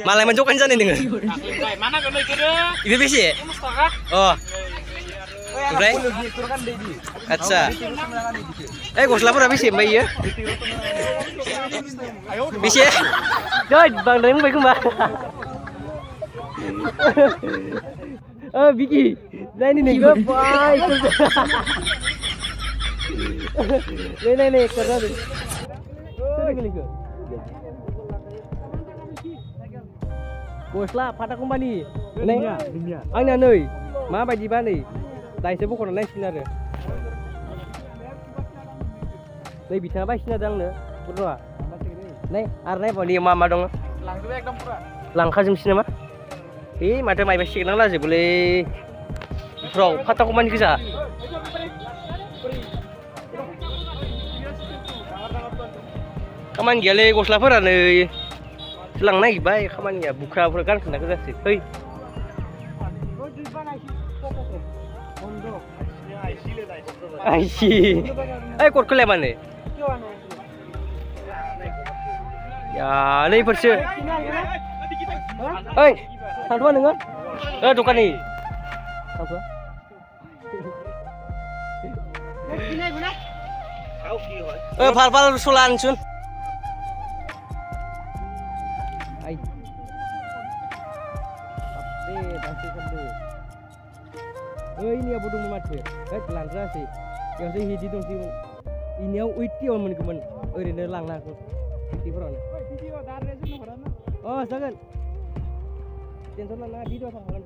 Malah mencokan sana nih. Mana kalau itu? Itu bisi. Oh. Udah. Acha. Gosla pura bisi mbak iya. Bisi. Doi, bang Reng baik mbak. Biki. Nah ini nih gue baik. Nih kerja deh. Sering kali gue. Gosla pada kembali. Neng, angin nih. Ma baju bani. Tadi saya bukan naik sinar ya. Nih bisa apa sinar dong nih? Berdua. Nih, arne apa nih mama dong? Langsung ekdom pura. Langkah jam sini mah? Mata mai besi nang lah je boleh. Bro, pada kembali kisah. Kaman gale Gosla pura nih. Selang naik baik, kaman ya buka kan kena kerja sih. Hei. Aisyah. Kot kelem mana? Ya, ni persi. Hei, satu mana? Dukan ni. Apa? Fal sulan sun. Ai. Ini apa dong mati? Telan sih. Yang saya hiji dong sih. Ini yang uiti orang mana kemen. Lang lah aku. Uiti peron. Oh, sangat. Tentu lah video sangat